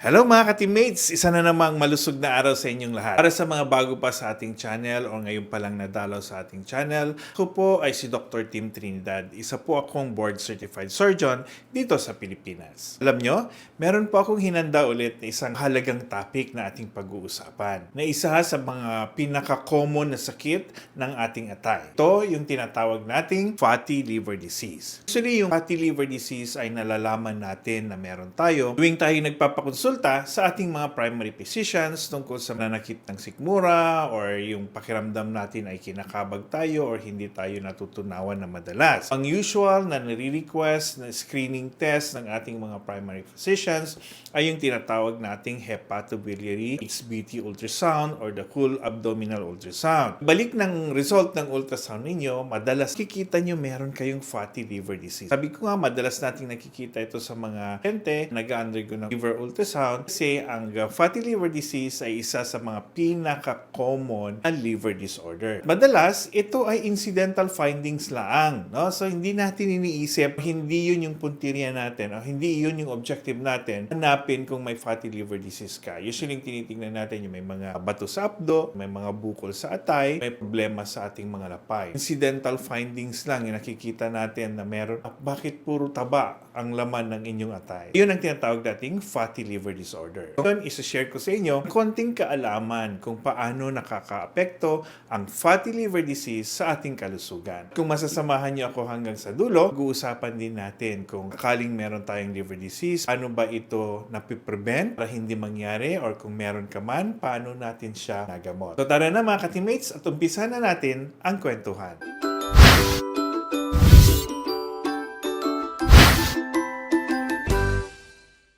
Hello mga ka-teammates! Isa na namang malusog na araw sa inyong lahat. Para sa mga bago pa sa ating channel o ngayon pa lang nadalaw sa ating channel, ako po ay si Dr. Tim Trinidad. Isa po akong board-certified surgeon dito sa Pilipinas. Alam nyo, meron po akong hinanda ulit na isang halagang topic na ating pag-uusapan. Na isa sa mga pinaka-common na sakit ng ating atay. Ito yung tinatawag nating fatty liver disease. Actually, yung fatty liver disease ay nalalaman natin na meron tayo tuwing tayo nagpapakonsulta sa ating mga primary physicians tungkol sa nanakit ng sikmura or yung pakiramdam natin ay kinakabag tayo or hindi tayo natutunawan na madalas. Ang usual na nire-request na screening test ng ating mga primary physicians ay yung tinatawag nating hepatobiliary HBT ultrasound or the whole abdominal ultrasound. Balik ng result ng ultrasound ninyo, madalas kikita nyo meron kayong fatty liver disease. Sabi ko nga, madalas nating nakikita ito sa mga gente nag-undergo ng liver ultrasound kasi ang fatty liver disease ay isa sa mga pinaka-common na liver disorder. Madalas, ito ay incidental findings lang. No? So, hindi natin iniisip, hindi yun yung punteriya natin o hindi yun yung objective natin hanapin kung may fatty liver disease ka. Usually, tinitingnan natin yung may mga bato sa abdo, may mga bukol sa atay, may problema sa ating mga lapay. Incidental findings lang yung nakikita natin na meron. Bakit puro taba ang laman ng inyong atay? Yun ang tinatawag nating fatty liver disorder. Ngayon, isa-share ko sa inyo konting kaalaman kung paano nakakaapekto ang fatty liver disease sa ating kalusugan. Kung masasamahan niyo ako hanggang sa dulo, mag-uusapan din natin kung akaling meron tayong liver disease, paano ba ito napiprevent para hindi mangyari or kung meron ka man, paano natin siya nagamot. So tara na mga ka-teammates at umpisa na natin ang kwentuhan.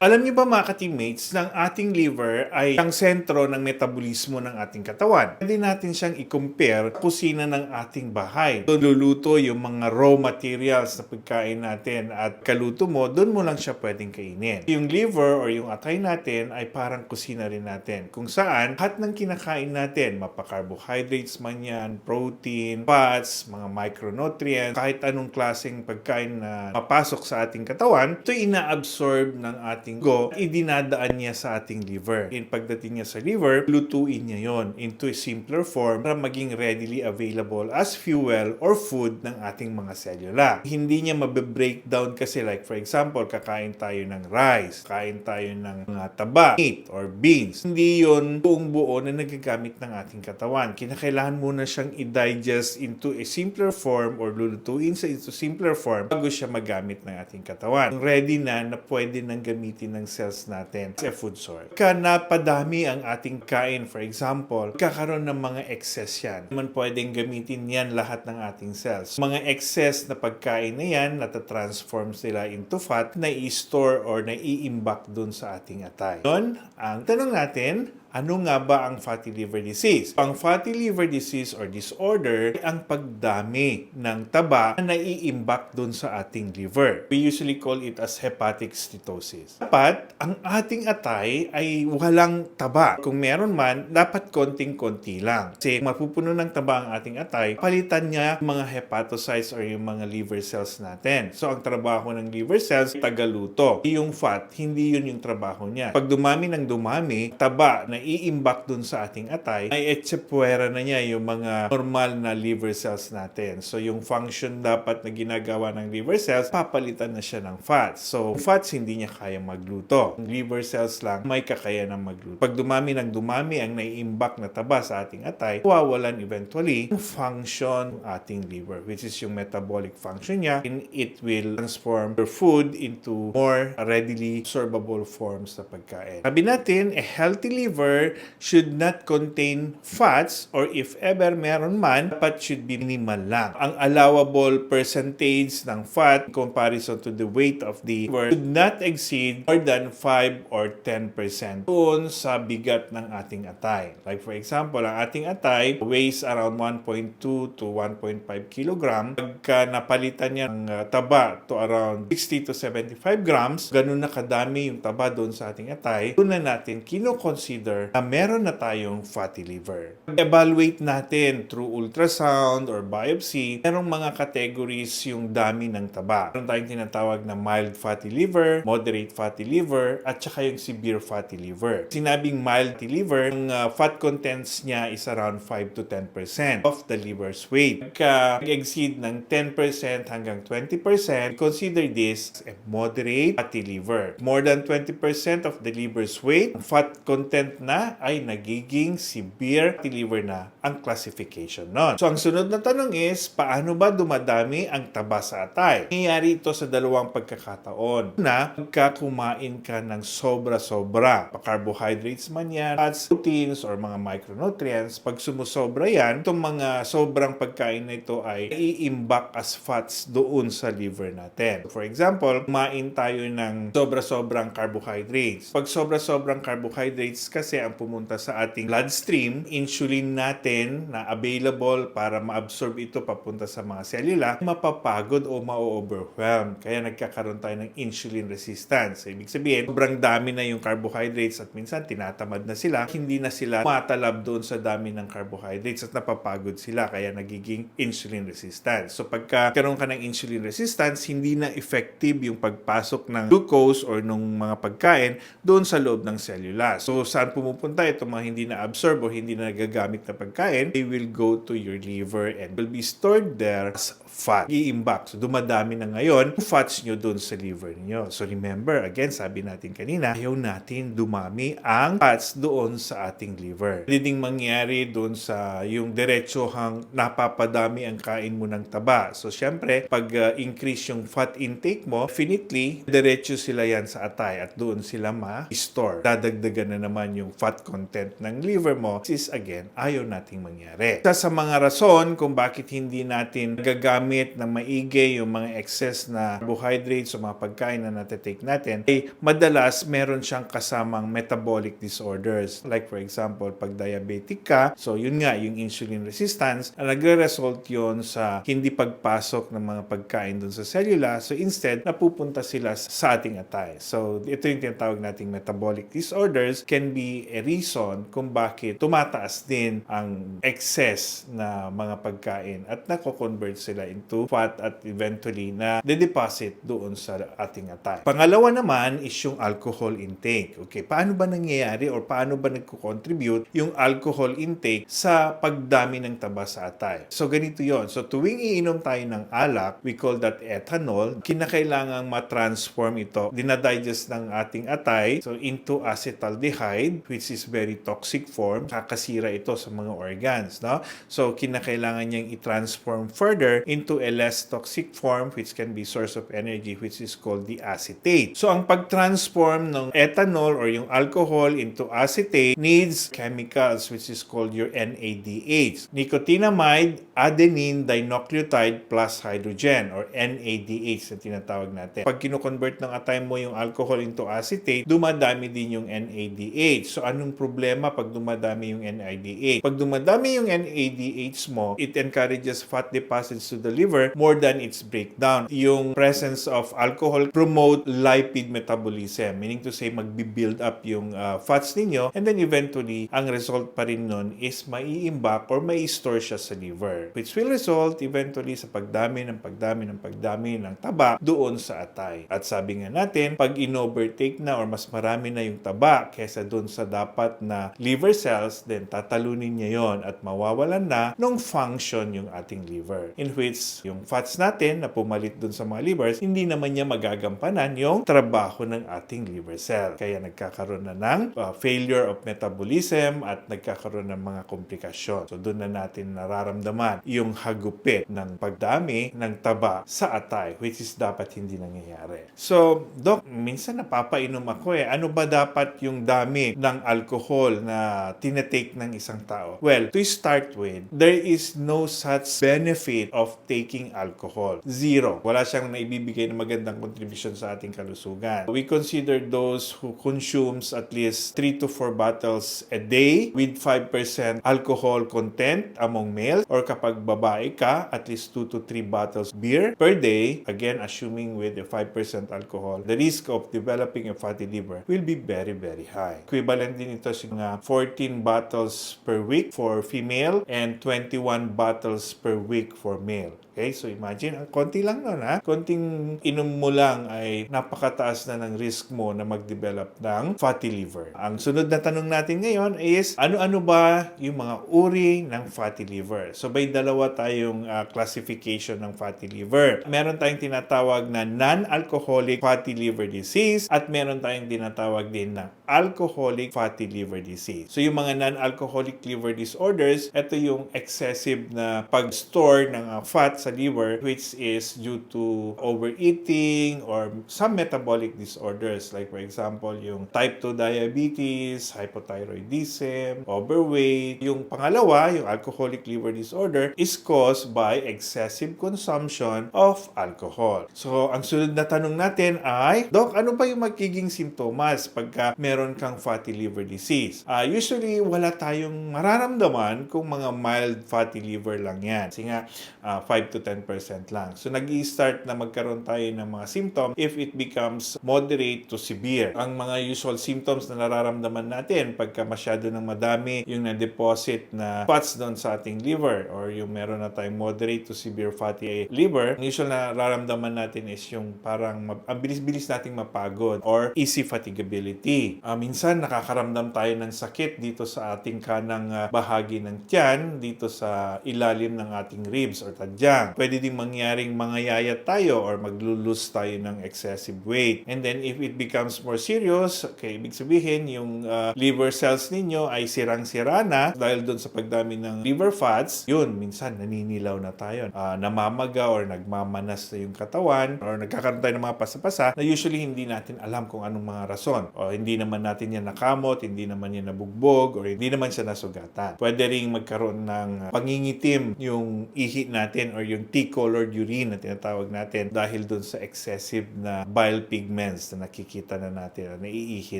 Alam niyo ba mga ka-teammates, ng ating liver ay ang sentro ng metabolismo ng ating katawan. Pwede natin siyang i-compare sa kusina ng ating bahay. Doon luluto yung mga raw materials na pagkain natin at kaluto mo, doon mo lang siya pwedeng kainin. Yung liver or yung atay natin ay parang kusina rin natin. Kung saan, lahat ng kinakain natin, mapa-carbohydrates man yan, protein, fats, mga micronutrients, kahit anong klaseng pagkain na mapasok sa ating katawan, ito ina-absorb ng ating idinadaan niya sa ating liver. Pagdating niya sa liver, lutuin niya yon into a simpler form para maging readily available as fuel or food ng ating mga selula. Hindi niya mabe-breakdown kasi like for example, kakain tayo ng rice, kain tayo ng mga taba, meat or beans. Hindi yon buong buo na nagagamit ng ating katawan. Kinakailangan muna siyang i-digest into a simpler form or lulutuin sa into simpler form bago siya magamit ng ating katawan. Ready na pwede nang gamitin ng cells natin as a food source. Pagka napadami ang ating kain, for example, kakaroon ng mga excess yan. Naman pwedeng gamitin yan lahat ng ating cells. Mga excess na pagkain na yan, natatransform sila into fat na i-store or na i-imbak dun sa ating atay. Doon, ang tanong natin, ano nga ba ang fatty liver disease? Ang fatty liver disease or disorder ay ang pagdami ng taba na naiimbak dun sa ating liver. We usually call it as hepatic steatosis. Dapat, ang ating atay ay walang taba. Kung meron man, dapat konting-konti lang. Kasi mapupuno ng taba ang ating atay, palitan niya mga hepatocytes or yung mga liver cells natin. So, ang trabaho ng liver cells, tagaluto. Yung fat, hindi yun yung trabaho niya. Pag dumami ng dumami, taba na iimbak dun sa ating atay, ay etsepwera na niya yung mga normal na liver cells natin. So, yung function dapat na ginagawa ng liver cells, papalitan na siya ng fats. So, fats hindi niya kaya magluto. Ang liver cells lang may kakayanang magluto. Pag dumami ng dumami ang naiimbak na taba sa ating atay, wawalan eventually yung function ating liver, which is yung metabolic function niya, and it will transform your food into more readily absorbable forms na pagkain. Sabi natin, a healthy liver should not contain fats or if ever meron man, dapat should be minimal lang. Ang allowable percentage ng fat in comparison to the weight of the liver should not exceed more than 5 or 10% doon sa bigat ng ating atay. Like for example, ang ating atay weighs around 1.2 to 1.5 kilogram. Pagka napalitan niya ng taba to around 60 to 75 grams, ganun na kadami yung taba doon sa ating atay, doon na natin kino-consider na meron na tayong fatty liver. Evaluate natin through ultrasound or biopsy, merong mga categories yung dami ng taba. Meron tayong tinatawag na mild fatty liver, moderate fatty liver, at saka yung severe fatty liver. Sinabing mild fatty liver, ang fat contents niya is around 5 to 10% of the liver's weight. Pagka nag-exceed ng 10% hanggang 20%, consider this a moderate fatty liver. More than 20% of the liver's weight, ang fat content na ay nagiging severe fatty liver na ang classification nun. So, ang sunod na tanong is, paano ba dumadami ang taba sa atay? Nangyayari ito sa dalawang pagkakataon. Una, pagka kumain ka ng sobra-sobra, carbohydrates man yan, fats, proteins, or mga micronutrients, pag sumusobra yan, itong mga sobrang pagkain na ito ay iimbak as fats doon sa liver natin. For example, kumain tayo ng sobra-sobrang carbohydrates. Pag sobra-sobrang carbohydrates kasi ang pumunta sa ating bloodstream, insulin natin na available para ma-absorb ito papunta sa mga selula, mapapagod o ma-overwhelm. Kaya nagkakaroon tayo ng insulin resistance. Ibig sabihin, sobrang dami na yung carbohydrates at minsan tinatamad na sila, hindi na sila matalab doon sa dami ng carbohydrates at napapagod sila kaya nagiging insulin resistance. So pagka karoon ka ng insulin resistance, hindi na effective yung pagpasok ng glucose or nung mga pagkain doon sa loob ng selula. So saan pumupunta itong mga hindi na absorb o hindi na nagagamit na pagkain? They will go to your liver and will be stored there as fat. Iimbak. So dumadami na ngayon yung fats nyo doon sa liver niyo. So remember, again, sabi natin kanina, ayaw natin dumami ang fats doon sa ating liver. Pwede ding mangyari doon sa yung diretsohang napapadami ang kain mo ng taba. So syempre, pag increase yung fat intake mo, definitely, diretso sila yan sa atay at doon sila ma-store. Dadagdagan na naman yung fat content ng liver mo. This is, again, ayaw nating mangyari. Isa sa mga rason kung bakit hindi natin gagamit ng maigi yung mga excess na carbohydrates o mga pagkain na natatake natin, ay madalas meron siyang kasamang metabolic disorders. Like for example, pag diabetic ka, so yun nga, yung insulin resistance, nagre-result yun sa hindi pagpasok ng mga pagkain dun sa cellula. So instead, napupunta sila sa ating atay. So ito yung tinatawag nating metabolic disorders can be a reason kung bakit tumataas din ang excess na mga pagkain at nako-convert sila into fat at eventually na de-deposit doon sa ating atay. Pangalawa naman is yung alcohol intake. Okay, paano ba nangyayari or paano ba nagko-contribute yung alcohol intake sa pagdami ng taba sa atay? So ganito yon. So tuwing iinom tayo ng alak, we call that ethanol, kinakailangang ma-transform ito, dinadigest ng ating atay so into acetaldehyde, which is very toxic form, kakasira ito sa mga organs, no? So kinakailangan niyang i-transform further into a less toxic form which can be source of energy, which is called the acetate. So ang pag-transform ng ethanol or yung alcohol into acetate needs chemicals which is called your NADH. Nicotinamide adenine dinucleotide plus hydrogen or NADH na tinatawag natin. Pag kino-convert ng atay mo yung alcohol into acetate, dumadami din yung NADH. So anong problema pag dumadami yung NADH? Pag dumadami yung NADH mo, it encourages fat deposits to the liver more than its breakdown. Yung presence of alcohol promote lipid metabolism, meaning to say magbi-build up yung fats ninyo and then eventually ang result pa rin nun is maiimbak or mai-store siya sa liver, which will result eventually sa pagdami ng taba doon sa atay. At sabi nga natin, pag in-overtake na or mas marami na yung taba kesa doon sa dapat na liver cells, then tatalunin niya yon at mawawalan na ng function yung ating liver, in which yung fats natin na pumalit doon sa mga livers, hindi naman niya magagampanan yung trabaho ng ating liver cell. Kaya nagkakaroon na ng failure of metabolism at nagkakaroon ng mga komplikasyon. So doon na natin nararamdaman yung hagupit ng pagdami ng taba sa atay, which is dapat hindi nangyayari. So, Doc, minsan napapainom ako ano ba dapat yung dami ng alcohol na tinetake ng isang tao? Well, to start with, there is no such benefit of taking alcohol. Zero. Wala siyang naibibigay na magandang contribution sa ating kalusugan. We consider those who consumes at least 3 to 4 bottles a day with 5% alcohol content among males, or kapag babae ka, at least 2 to 3 bottles beer per day, again, assuming with a 5% alcohol, the risk of developing a fatty liver will be very, very high. Equivalent depende nito sa mga 14 bottles per week for female and 21 bottles per week for male. Okay, so imagine, ang konti lang nun ha. Konting inom mo lang ay napakataas na ng risk mo na mag-develop ng fatty liver. Ang sunod na tanong natin ngayon is, ano-ano ba yung mga uri ng fatty liver? So may dalawa tayong classification ng fatty liver. Meron tayong tinatawag na non-alcoholic fatty liver disease at meron tayong tinatawag din na alcoholic fatty liver disease. So yung mga non-alcoholic liver disorders, ito yung excessive na pag-store ng fat sa liver which is due to overeating or some metabolic disorders like for example yung type 2 diabetes, hypothyroidism, overweight. Yung pangalawa, yung alcoholic liver disorder is caused by excessive consumption of alcohol. So ang sunod na tanong natin ay, Doc, ano ba yung magiging simptomas pagka meron kang fatty liver disease? Usually wala tayong mararamdaman kung mga mild fatty liver lang yan. Kasi nga 5 to 10% lang. So nag-i-start na magkaroon tayo ng mga symptoms if it becomes moderate to severe. Ang mga usual symptoms na nararamdaman natin pagka masyado ng madami yung na-deposit na fats doon sa ating liver or yung meron na tayong moderate to severe fatty liver, ang usual na nararamdaman natin is yung parang ang bilis-bilis nating mapagod or easy fatigability. Minsan nakakaramdam tayo ng sakit dito sa ating kanang bahagi ng tiyan, dito sa ilalim ng ating ribs or tadyang. Pwede ding mangyaring mangayayat tayo or maglulose tayo ng excessive weight. And then if it becomes more serious, okay, ibig sabihin yung liver cells ninyo ay sirang-sira na dahil doon sa pagdami ng liver fats, yun, minsan naninilaw na tayo. Namamaga or nagmamanas na yung katawan or nagkakaroon tayo ng mga pasapasa na usually hindi natin alam kung anong mga rason. O hindi naman natin yan nakamot, hindi naman yan nabugbog or hindi naman siya nasugatan. Pwede ring magkaroon ng pangingitim yung ihi natin or yung tea-colored urine na tinatawag natin dahil doon sa excessive na bile pigments na nakikita na natin, na naiihi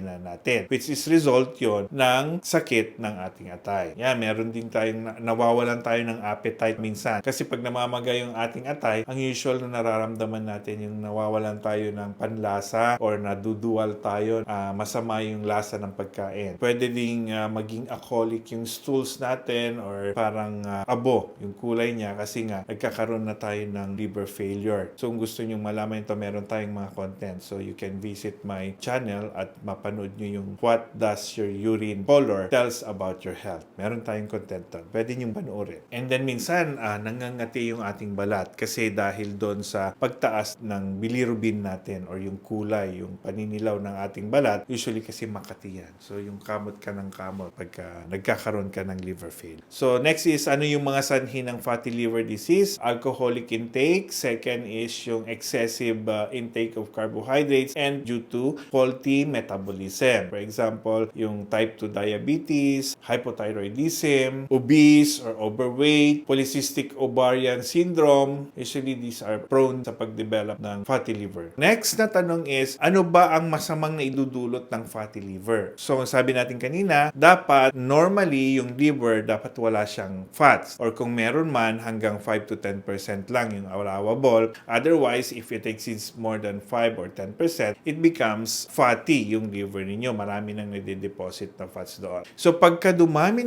na natin. Which is result yon ng sakit ng ating atay. Yan, meron din tayong nawawalan tayo ng appetite minsan. Kasi pag namamaga yung ating atay, ang usual na nararamdaman natin yung nawawalan tayo ng panlasa or naduduwal tayo, masama yung lasa ng pagkain. Pwede ding maging alcoholic yung stools natin or parang abo yung kulay niya kasi nga nagkakaroon na tayo ng liver failure. So kung gusto nyo malaman ito, meron tayong mga content. So you can visit my channel at mapanood nyo yung What Does Your Urine Color Tells About Your Health. Meron tayong content doon. Pwede nyo panoorin. And then minsan, nangangati yung ating balat kasi dahil doon sa pagtaas ng bilirubin natin or yung kulay, yung paninilaw ng ating balat, usually kasi makati yan. So yung kamot ka ng kamot pagka nagkakaroon ka ng liver failure. So next is ano yung mga sanhi ng fatty liver disease? Alcoholic intake. Second is yung excessive intake of carbohydrates and due to faulty metabolism. For example, yung type 2 diabetes, hypothyroidism, obese or overweight, polycystic ovarian syndrome. Usually these are prone sa pagdevelop ng fatty liver. Next na tanong is, ano ba ang masamang na idudulot ng fatty liver? So, sabi natin kanina, dapat normally yung liver dapat wala siyang fats or kung meron man hanggang 5 to 10% lang yung allowable. Otherwise, if it exceeds more than 5 or 10%, it becomes fatty yung liver ninyo. Marami nang nade-deposit na fats doon. So, pagka dumami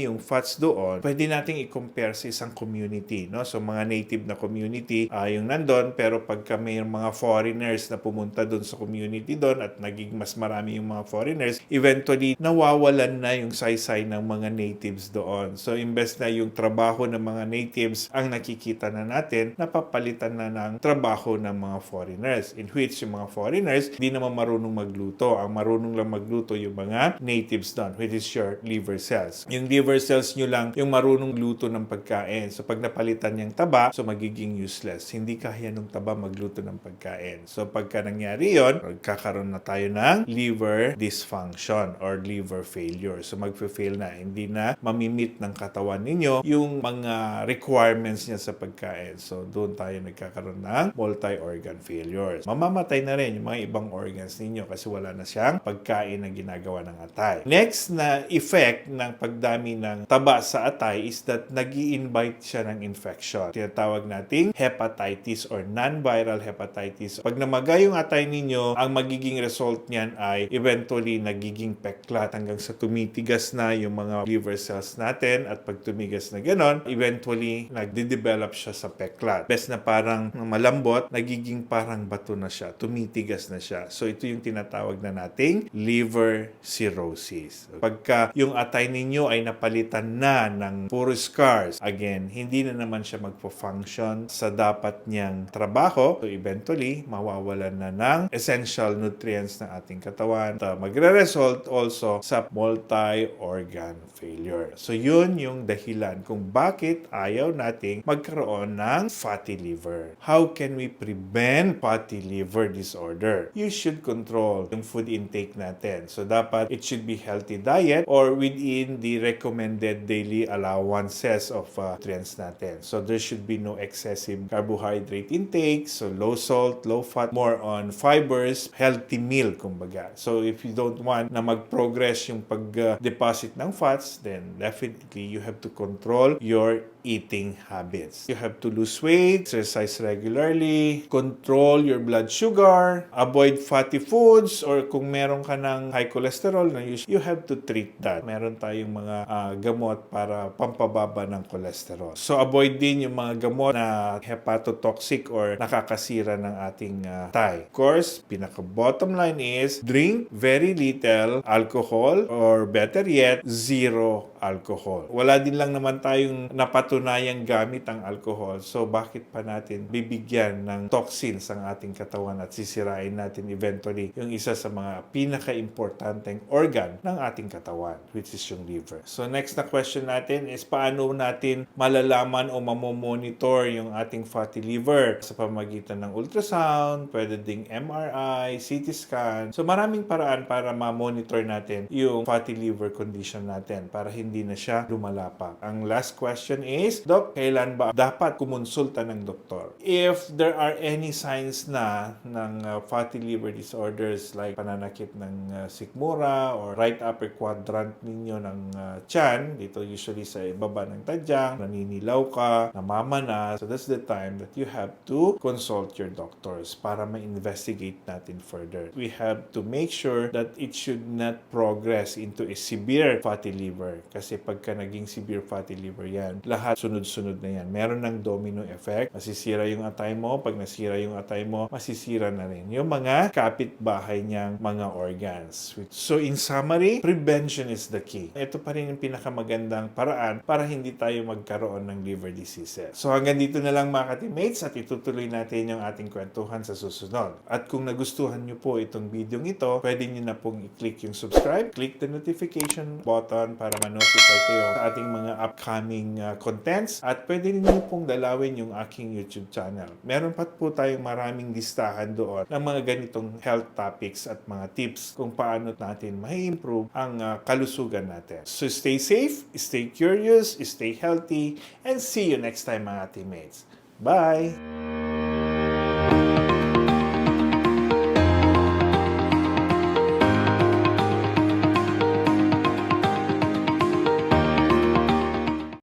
yung fats doon, pwede nating i-compare sa isang community. No? So, mga native na community, yung nandun, pero pagka may mga foreigners na pumunta doon sa community doon at naging mas marami yung mga foreigners, eventually, nawawalan na yung saysay ng mga natives doon. So, imbes na yung trabaho ng mga natives ang nakikita na natin, napapalitan na ng trabaho ng mga foreigners. In which, yung mga foreigners, di naman marunong magluto. Ang marunong lang magluto yung mga natives doon, which is your liver cells. Yung liver cells nyo lang yung marunong luto ng pagkain. So, pag napalitan yung taba, so magiging useless. Hindi kaya nung taba magluto ng pagkain. So, pagka nangyari yon, magkakaroon na tayo ng liver dysfunction or liver failure. So, magfe-fail na. Hindi na mamimit ng katawan ninyo yung mga requirements niya sa pagkain. So, doon tayo nagkakaroon ng multi-organ failures. Mamamatay na rin yung mga ibang organs ninyo kasi wala na siyang pagkain na ginagawa ng atay. Next na effect ng pagdami ng taba sa atay is that nag-i-invite siya ng infection. Tinatawag nating hepatitis or non-viral hepatitis. Pag namaga yung atay ninyo, ang magiging result niyan ay eventually nag nagiging peklat hanggang sa tumitigas na yung mga liver cells natin at pag tumigas na ganon, eventually nagde-develop siya sa peklat. Bes na parang malambot, nagiging parang bato na siya, tumitigas na siya. So ito yung tinatawag na nating liver cirrhosis. Pagka yung atay ninyo ay napalitan na ng puro scars, again, hindi na naman siya magpo-function sa dapat niyang trabaho. So eventually, mawawalan na ng essential nutrients ng ating katawan. Magre-result also sa multi-organ failure. So yun yung dahilan kung bakit ayaw nating magkaroon ng fatty liver. How can we prevent fatty liver disorder? You should control yung food intake natin. So dapat it should be healthy diet or within the recommended daily allowances of nutrients natin. So there should be no excessive carbohydrate intake, so low salt, low fat, more on fibers, healthy meal kumbaga. So if you don't want na mag-progress yung pag-deposit ng fats, then definitely you have to control your eating habits. You have to lose weight, exercise regularly, control your blood sugar, avoid fatty foods, or kung meron ka ng high cholesterol, you have to treat that. Meron tayong mga gamot para pampababa ng cholesterol. So avoid din yung mga gamot na hepatotoxic or nakakasira ng ating thigh. Of course, pinaka-bottom line is drink very little alcohol or better yet, zero alcohol. Wala din lang naman tayong napatunayang gamit ang alcohol. So bakit pa natin bibigyan ng toxins ang ating katawan at sisirain natin eventually yung isa sa mga pinaka-importanteng organ ng ating katawan, which is yung liver. So next na question natin is paano natin malalaman o mamomonitor yung ating fatty liver sa pamamagitan ng ultrasound, pwede ding MRI, CT scan. So maraming paraan para ma-monitor natin yung fatty liver condition natin para hindi na siya lumalapak. Ang last question is, Doc, kailan ba dapat kumonsulta ng doktor? If there are any signs na ng fatty liver disorders like pananakit ng sikmura or right upper quadrant ninyo ng tiyan, dito usually sa ibaba ng tadyang, naninilaw ka, namamana, so that's the time that you have to consult your doctors para ma-investigate natin further. We have to make sure that it should not progress into a severe fatty liver. Kasi pagka naging severe fatty liver yan, lahat sunod-sunod na yan. Meron ng domino effect. Masisira yung atay mo. Pag nasira yung atay mo, masisira na rin yung mga kapitbahay niyang mga organs. So in summary, prevention is the key. Ito pa rin yung pinakamagandang paraan para hindi tayo magkaroon ng liver diseases. So hanggang dito na lang mga ka-teammates at itutuloy natin yung ating kwentuhan sa susunod. At kung nagustuhan nyo po itong video ito, pwede nyo na pong i-click yung subscribe, click the notification button para ma-notify kayo sa ating mga upcoming contents at pwede niyo pong dalawin yung aking YouTube channel. Meron pa po tayong maraming listahan doon ng mga ganitong health topics at mga tips kung paano natin ma-improve ang kalusugan natin. So stay safe, stay curious, stay healthy, and see you next time mga teammates. Bye!